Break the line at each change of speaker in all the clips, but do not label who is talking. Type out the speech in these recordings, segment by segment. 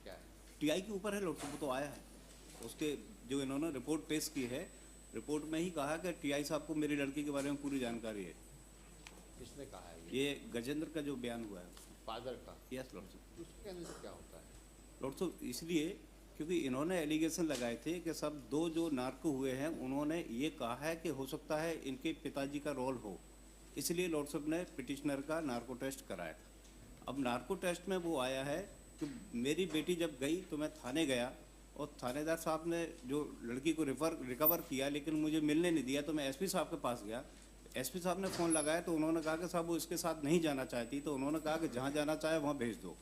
क्या है?
टीआई के ऊपर है लॉर्ड साहब, वो तो आया है उसके जो इन्होंने रिपोर्ट पेश की है, रिपोर्ट में ही कहा कि टीआई साहब को मेरी लड़की के बारे में पूरी जानकारी है।
किसने कहा है
ये गजेंद्र का जो बयान हुआ है,
फादर का?
यस लॉर्ड साहब।
उसके कहने से क्या होता है?
लॉर्ड साहब इसलिए क्योंकि इन्होंने एलिगेशन लगाए थे कि सब दो जो नार्को हुए हैं उन्होंने ये कहा है कि हो सकता है इनके पिताजी का रोल हो, इसलिए लॉर्ड साहब ने पिटिशनर का नार्को टेस्ट कराया था। अब नार्को टेस्ट में वो आया है कि मेरी बेटी जब गई तो मैं थाने गया और थानेदार साहब ने जो लड़की को रिकवर किया लेकिन मुझे मिलने नहीं दिया, तो मैं एसपी साहब के पास गया। एसपी साहब ने फ़ोन लगाया तो उन्होंने कहा कि साहब वो इसके साथ नहीं जाना चाहती, तो उन्होंने कहा कि जहाँ जाना चाहे वहाँ भेज दो।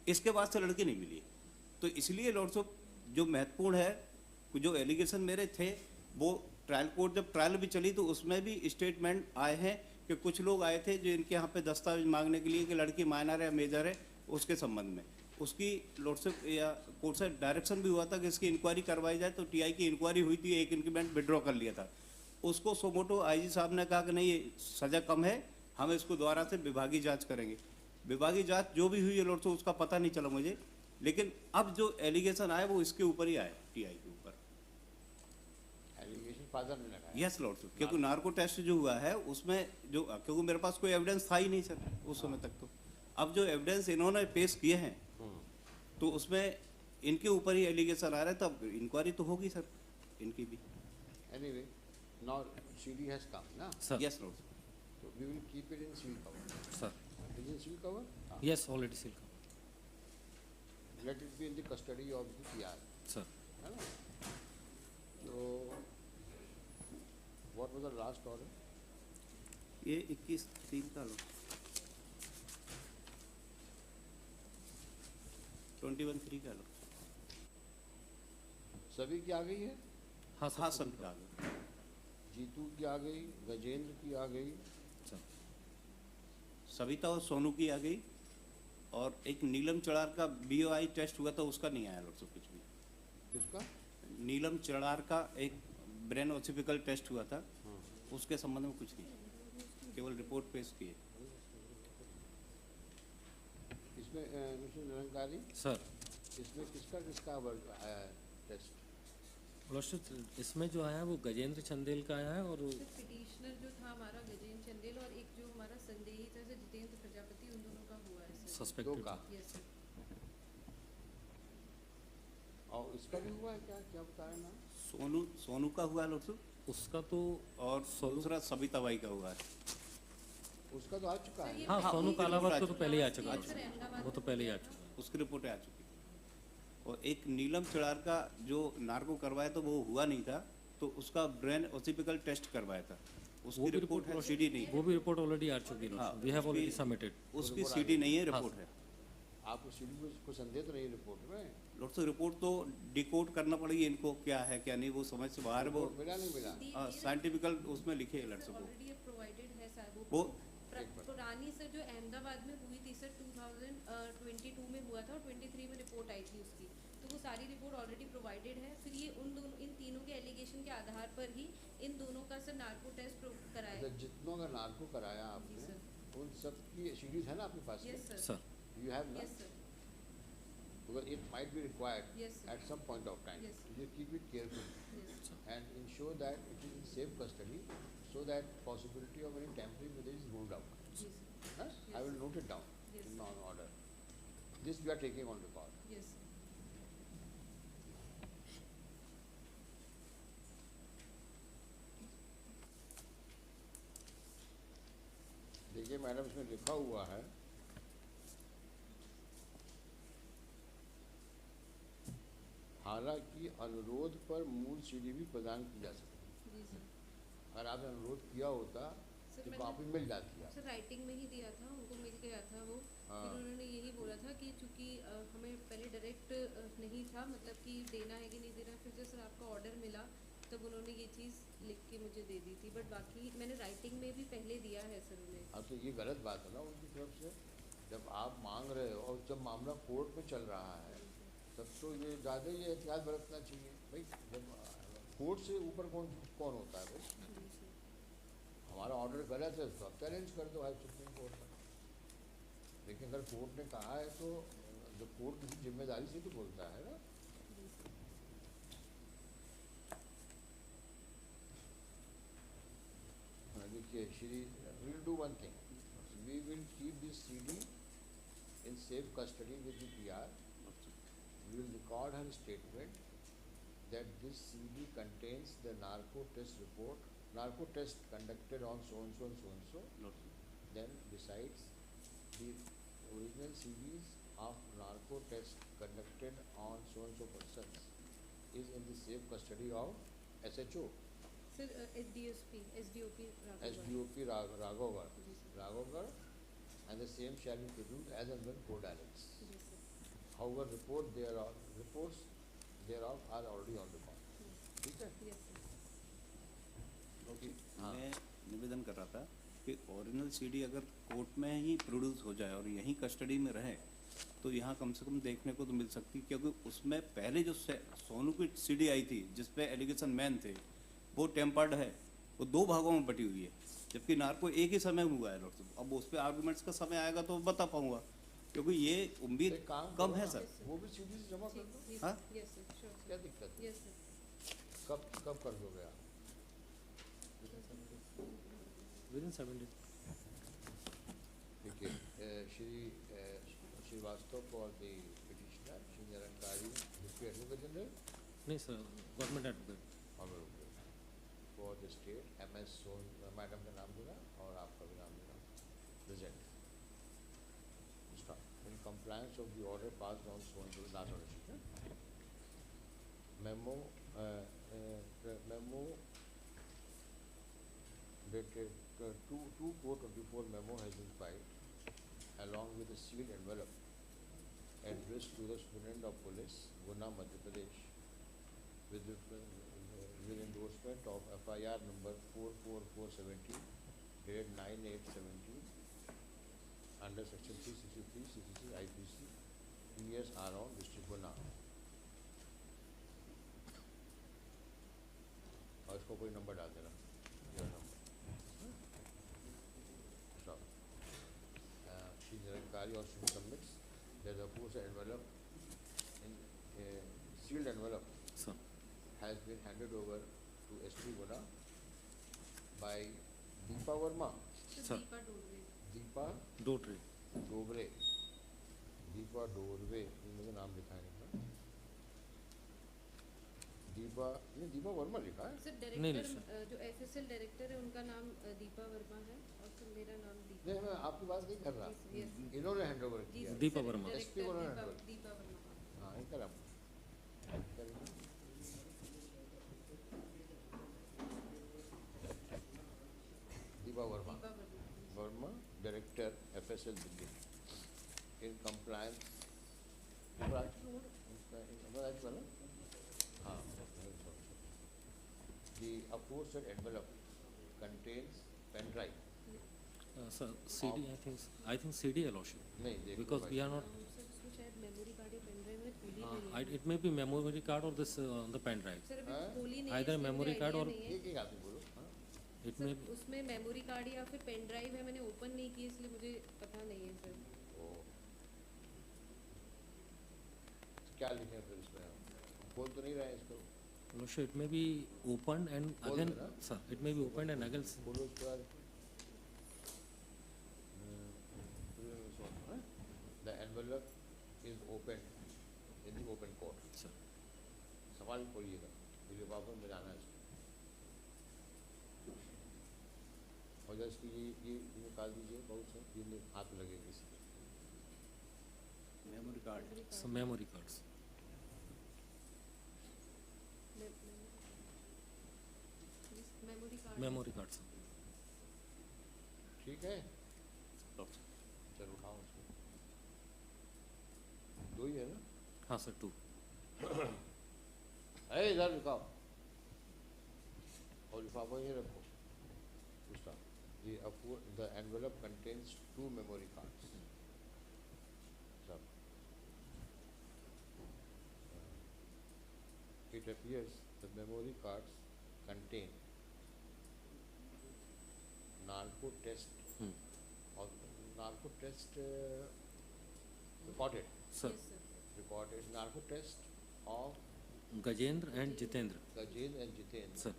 इसके बाद से लड़की नहीं मिली। तो इसलिए लॉर्ड साहब जो महत्वपूर्ण है, जो एलिगेशन मेरे थे वो ट्रायल कोर्ट जब ट्रायल भी चली तो उसमें भी स्टेटमेंट आए हैं कि कुछ लोग आए थे जो इनके यहाँ पे दस्तावेज मांगने के लिए कि लड़की माइनर है मेजर है उसके संबंध में। उसकी लॉर्ड साहब या कोर्ट से डायरेक्शन भी हुआ था कि इसकी इंक्वायरी करवाई जाए, तो टीआई की इंक्वायरी हुई थी, एक इंक्रीमेंट विड्रॉ कर लिया था। उसको सोमोटो आईजी साहब ने कहा कि नहीं ये सज़ा कम है, हम इसको दोबारा से विभागीय जाँच करेंगे। विभागीय जाँच जो भी हुई है लॉर्ड साहब उसका पता नहीं चला मुझे, लेकिन अब जो एलिगेशन आए वो इसके ऊपर ही आए, टीआई के ऊपर।
एलिगेशन फादर ने लगाया?
यस लॉर्ड साहब, क्योंकि नार्को टेस्ट जो हुआ है उसमें जो, क्योंकि मेरे पास कोई एविडेंस था ही नहीं सर उस समय तक। तो अब जो एविडेंस इन्होंने पेश किए हैं तो उसमें इनके ऊपर ही एलिगेशन आ रहा है, तब इंक्वायरी तो होगी सर इनकी भी।
Anyway, now CD has come ना?
Sir.
यस लॉर्ड साहब।
So we will keep it in seal cover.
Sir.
Is it seal cover?
Yes, already seal cover.
Let it be in the custody of the PR.
Sir.
है ना? So what was the last order?
ये 21/3 का लो, 21/3 का लो।
सभी की आ गई है?
हाँ सर।
हाँ सब आ गए।
जीतू की आ गई, गजेंद्र की आ गई,
सर।
सविता और सोनू की आ गई, और एक नीलम चढ़ार का बीओआई टेस्ट हुआ था उसका नहीं आया लॉर्ड साहब कुछ भी।
किसका?
नीलम चढ़ार का एक ब्रेन ओसिफिकल टेस्ट हुआ था, उसके संबंध में कुछ नहीं, केवल रिपोर्ट पेश की है।
इसमें मिस्टर निरंकारी,
सर।
इसमें किसका किसका वर्क आया है टेस्ट?
लॉर्डशिप इसमें जो आया है वो गजेंद्र चंदेल का आया है, और
पिटिशनर जो था हमारा गजेंद्र चंदेल और एक जो हमारा संदेही था सर जितेंद्र प्रजापति, उन दोनों का हुआ है सर।
सस्पेक्टेड
दो का?
Yes sir.
और इसका भी हुआ है क्या? क्या बताया ना?
सोनू का हुआ है लॉर्ड साहब,
उसका तो,
और दूसरा सविता बाई का हुआ है।
उसका तो आ चुका है।
हाँ
हाँ,
सोनू
उसकी
कालावत
रिपोर्ट
को तो पहले ही आ चुका
सर,
है,
अहमदाबाद
वो तो पहले ही आ चुका है।
उसकी रिपोर्टें आ चुकी है। और एक नीलम चढ़ार का जो नार्को करवाया तो वो हुआ नहीं था, तो उसका ब्रेन ओसिफिकल टेस्ट करवाया था, उसकी रिपोर्ट है, सीडी नहीं है।
वो भी रिपोर्ट ऑलरेडी आ चुकी है।
हाँ,
वी हैव
उसकी-
ऑलरेडी सबमिटेड।
उसकी सीडी नहीं है, रिपोर्ट है।
आपको सीडी में कोई संदेह तो नहीं है रिपोर्ट में?
लॉर्ड साहब रिपोर्ट तो डिकोड करना पड़ेगी इनको, क्या है क्या नहीं, वो समझ से बाहर, वो
रिपोर्ट मिला नहीं मिला?
साइंटिफिकल उसमें लिखे है लॉर्ड साहब
ऑलरेडी प्रोवाइडेड है सर।
वो
पुरानी सर जो अहमदाबाद में हुई थी सर 2022 में हुआ था और 23 में रिपोर्ट आई थी उसकी, तो वो सारी रिपोर्ट ऑलरेडी प्रोवाइडेड है। फिर ये इन तीनों के एलिगेशन के आधार पर ही इन दोनों का सर नार्को टेस्ट कराया।
अच्छा, जितनों का नार्को कराया आपने,
जी सर।
उन सब की सीडीज है ना आपके पास?
Yes sir.
Sir.
You have ना?
Yes sir.
Because it might be required
Yes, sir.
at some point of time.
Yes, sir.
You keep it careful
yes
and ensure that it is in safe custody, so that possibility of any tampering with it is ruled out.
जी sir.
Huh? I will note it down
Yes.
in on order. This we are taking on record.
Yes
देखिए madam, इसमें लिखा हुआ है हालांकि अनुरोध पर मूल सीडी भी प्रदान की जा सकती
जी सर।
है। अगर आपने अनुरोध किया होता
सर,
तो
मैंने-
कॉपी मिल जाती है।
सर राइटिंग में ही दिया था, उनको मिल गया था वो।
हाँ।
फिर उन्होंने यही बोला था कि चूंकि हमें पहले डायरेक्ट नहीं था, मतलब कि देना है कि नहीं देना, फिर जब सर आपका ऑर्डर मिला तब उन्होंने ये चीज़ लिख के मुझे दे दी थी, बट बाकी मैंने राइटिंग में भी पहले दिया है सर उन्हें।
अब तो ये गलत बात है ना उनकी तरफ से, जब आप मांग रहे हो और जब मामला कोर्ट में चल रहा है तब तो ये ज़्यादा ही एहतियात बरतना चाहिए भाई। जब कोर्ट से ऊपर कौन होता है भाई?
जी सर।
हमारा ऑर्डर गलत है तो आप चैलेंज कर दो हाई सुप्रीम कोर्ट में, लेकिन अगर कोर्ट ने कहा है तो जो कोर्ट की जिम्मेदारी से तो बोलता है ना। देखिए Shri, we will do one thing, we will keep this CD in safe custody with the PR. We will record her statement that this CD contains the narco test report, narco test conducted on so and so and so and so. Then besides, the original CDs of narco test conducted on so and so persons is in the safe custody of SHO,
Sir, SDOP Raghav.
SDOP Raghav, and the same shall be produced as and when court directs.
Yes, sir.
However, reports thereof are already on record. ठीक है?
Yes, sir.
Okay. हाँ.
मैं निवेदन कर रहा था कि original CD अगर कोर्ट में ही प्रोड्यूस हो जाए और यहीं कस्टडी में रहे तो यहाँ कम से कम देखने को तो मिल सकती, क्योंकि उसमें पहले जो सोनू की CD आई थी जिसपे एलिगेशन मैन थे वो टेम्पर्ड है, वो 2 भागों में बटी हुई है, जबकि नार्को एक ही समय में हुआ है लॉर्ड साहब। अब उस पर आर्गूमेंट्स का समय आएगा तो बता पाऊंगा, क्योंकि ये उम्मीद
एक काम
कम
करो
है
ना,
सर।
वो भी CD से जमा कर दो।
हाँ?
Yes, sir. Sure, sir.
क्या दिक्कत है?
Yes, sir.
कब कर दोगे आप?
Within 7 days.
ठीक है। Srivastava for the petitioner, Shri Nirankari deputy advocate general
नहीं sir, government advocate.
For the state MS सोन, मैडम का नाम देना और आपका भी नाम देना। Present in compliance of the order passed on so and so last order sheet. Memo dated 2/4/24 memo has been filed along with a sealed envelope addressed to the Superintendent of Police, Guna, Madhya Pradesh, with endorsement of FIR number 44417 dated 9/8/17 under section 363 CCC IPC PS Around District Guna। और इसको कोई number डाल देना, your number। Stop। She Nirankari also submits that the post envelope in sealed envelope
sir
has been handed over to SP Guna by Deepa Verma,
Sir,
Sir.
Deepa Dole.
Deepa
डोटरी।
डोबरे, दीपा डोरवे, ये मुझे नाम लिखा है नहीं, दीपा, नहीं दीपा वर्मा लिखा है।
सर
नहीं,
डायरेक्टर जो FSL डायरेक्टर है उनका नाम दीपा वर्मा है और सर मेरा नाम दीपा।
नहीं, मैं आपकी बात नहीं कर रहा,
Yes, yes.
इन्होंने हैंड ओवर
जी,
किया।
Deepa
sir,
Verma.
Director
SP Verma
Deepa
है।
दीपा वर्मा।
हाँ, इनका नाम Deepa Verma,
Deepa Verma.
Verma director FSL Delhi, in compliance हाँ, the aforesaid envelope contains pen drive।
Sir CD I think CD allocation
नहीं देख लो
because
भाई।
we are not
सर उसमें शायद मेमोरी कार्ड या पेन ड्राइव में खोली नहीं है।
it may be memory card or this the pen drive.
Sir अभी
हाँ?
खोली नहीं है,
Either
इसलिए
memory
मुझे
card
idea
or-
नहीं है।
एक आदमी बोलो। हाँ?
It may
सर उसमें मेमोरी कार्ड या फिर पेन ड्राइव है, मैंने ओपन नहीं की इसलिए मुझे पता नहीं है सर।
ओ, क्या लिखे हैं फिर इसमें? खोल तो नहीं रहे हैं इसको?
no sure it may be opened and
Hold
again
it, huh?
sir it may be opened and again
खोलो उसके बाद the envelope is open in the open court।
sir
सवाल खोलिएगा, ये लिफाफे में जाना है इसको, और जब इसकी ये निकाल दीजिए, बहुत से ये हाथ लगेगी इसके।
Memory card
so memory cards
memory card.
memory cards sir.
ठीक है, चलो उठाओ उसको, दो ही है ना?
हाँ सर 2
इधर लिखाओ और लिफाफा ये रखो। दूसरा, the envelope contains 2 memory cards। सब it appears the memory cards contain narco test
Hmm.
or narco test recorded
sir
Yes, sir.
recorded narco test of
Gajendra and Jitendra
Gajendra and Jitendra
sir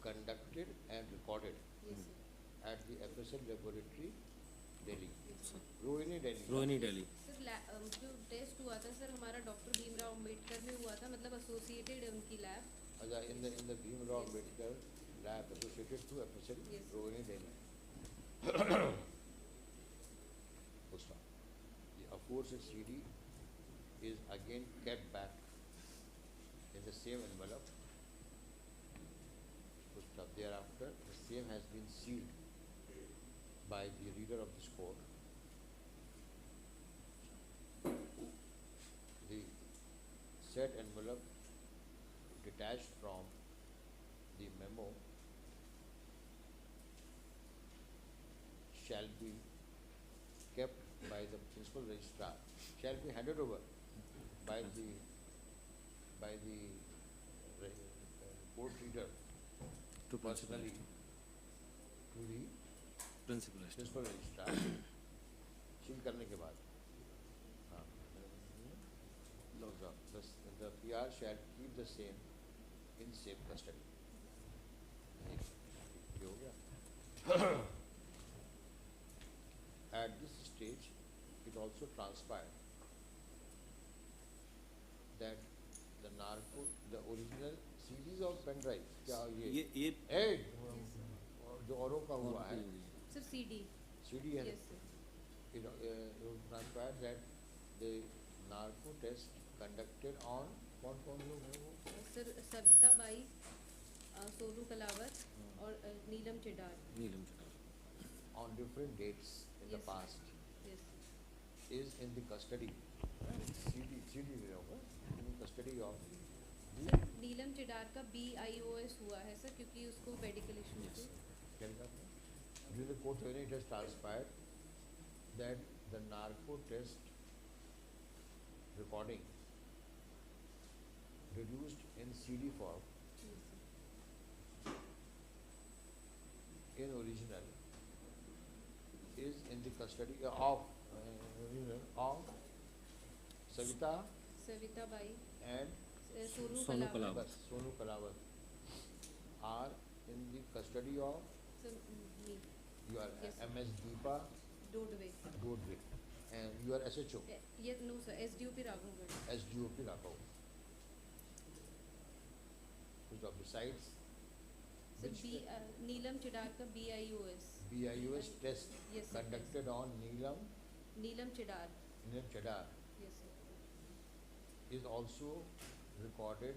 conducted and recorded
Yes, sir.
at the FSL laboratory, Delhi.
Sir
Rohini, Delhi.
Rohini Delhi
sir जो test हुआ था sir हमारा doctor Bhimrao Ambedkar में हुआ था, मतलब associated है उनकी lab.
In the Bhimrao Ambedkar lab associated to FSL,
Yes.
Rohini, Delhi. Full stop. The aforesaid CD is again kept back in the same envelope. Full stop. Thereafter, the same has been sealed by the reader of this court. The said envelope detached from the memo shall be kept by the principal registrar, shall be handed over by the court reader
to
personally to the
principal
principal registrar, seal करने के बाद, हाँ, the PR shall keep the same in safe custody. ये हो गया. At this stage, it also transpired that the original CDs of pen drive, क्या ये जो औरों का हुआ है,
सर CD।
CD है,
Yes, sir.
it transpired that the narco test conducted on कौन लोग हैं वो?
सर सविता बाई, सोनू कलावत और नीलम चिडार।
नीलम
On different dates in the
Yes.
past
Yes.
is in the custody. CD ले होगा in the custody of
sir Neelam Chidar का BIOS हुआ है सर, क्योंकि उसको मेडिकल इशू थे।
During the court hearing, it has transpired that the narco test recording reduced in CD form in original is in the custody of Savita
Savita Bai,
and
Sonu
Sonu
Kalawat.
Kalawat.
Sonu Kalawat are in the custody of
sir
your
Yes.
MS Deepa
डोडवे।
Godre and your SHO
ये no sir SDOP Raghavgarh.
SDOP Rakho. Besides
sir
which
Neelam Chidar का BIOS।
BIOS test
Yes, sir.
conducted on Neelam
Neelam Chidar.
Chadar
Yes, sir.
is also recorded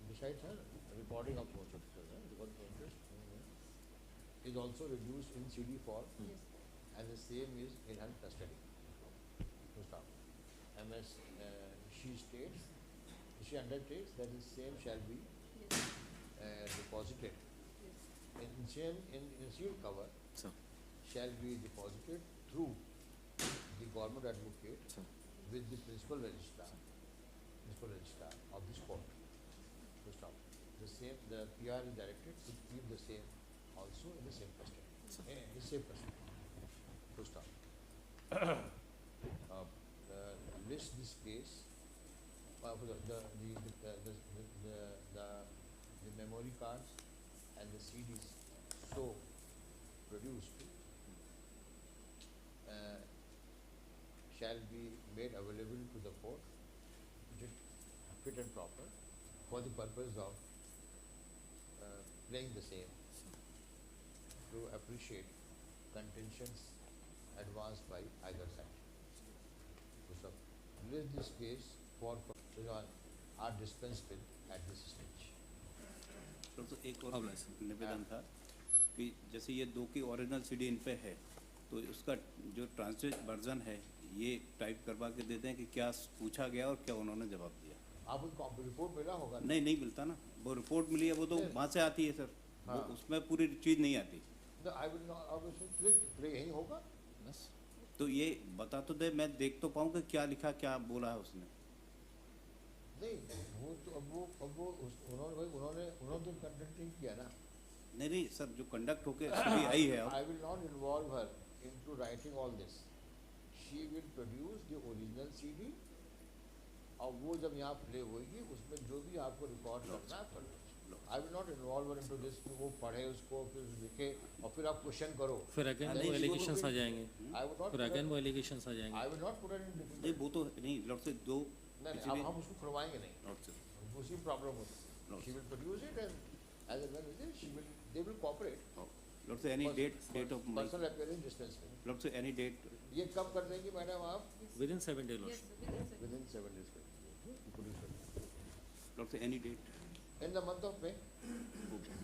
besides her recording of is also reduced in CD form
Yes.
and the same is in her custody. MS she states, she undertakes that the same shall be
Yes.
deposited
Yes.
in sealed cover
sir
shall be deposited through the government advocate
sir
with the principal registrar of this court. To stop. The same, the PR is directed to keep the same also in the same custody. In the same custody. To stop. List this case. The memory cards and the CDs so produced shall be made available to the court fit and proper for the purpose of playing the same to appreciate contentions advanced by either side. So, list this case for are dispensed with at this stage.
तो एक और
अब ऐसा।
निवेदन था कि जैसे ये 2 की ओरिजिनल CD इन पे है, तो उसका जो ट्रांसलेट वर्जन है ये टाइप करवा के देते हैं कि क्या पूछा गया और क्या उन्होंने जवाब दिया।
आप उनको रिपोर्ट मिला होगा ना?
नहीं मिलता ना, वो रिपोर्ट मिली है वो तो वहाँ से आती है सर, वो
हाँ।
उसमें पूरी चीज़ नहीं आती।
I will not, अब इसमें play यही होगा?
बस तो ये बता तो दे, मैं देख तो पाऊँ कि क्या लिखा क्या बोला है उसने।
नहीं, वो तो अब वो उन्होंने तो कंटेंट नहीं किया ना।
नहीं सर, जो कंडक्ट होके CD आई है अब,
I will not involve her into writing all this. She will produce the original CD और वो जब यहाँ प्ले होगी उसमें जो भी आपको रिकॉर्ड करना है कर लो. I will not involve her into this कि वो पढ़े उसको फिर लिखे और फिर आप क्वेश्चन करो.
फिर अगेन
And
वो
then she go to
allegations आ
print.
जाएंगे,
I would not
फिर
put
अगेन
her-
वो एलिगेशंस आ जाएंगे.
I will not put her in
नहीं
difficulty.
वो तो नहीं लॉर्ड से दो
नहीं
इसलिए
अब हम उसको खुलवाएंगे नहीं.
लॉर्ड से
उसी प्रॉब्लम होती है. She will produce it and as a well as it, she will they will cooperate.
Lord से any date of
Personal appearance dispensary.
Lord से एनी डेट
ये कब कर देंगे मैडम आप?
Within 7 days
Yes, within 7
Within 7 days कर दीजिए. Produce कर दीजिए.
लॉर्ड से any date
In the month of May.
Okay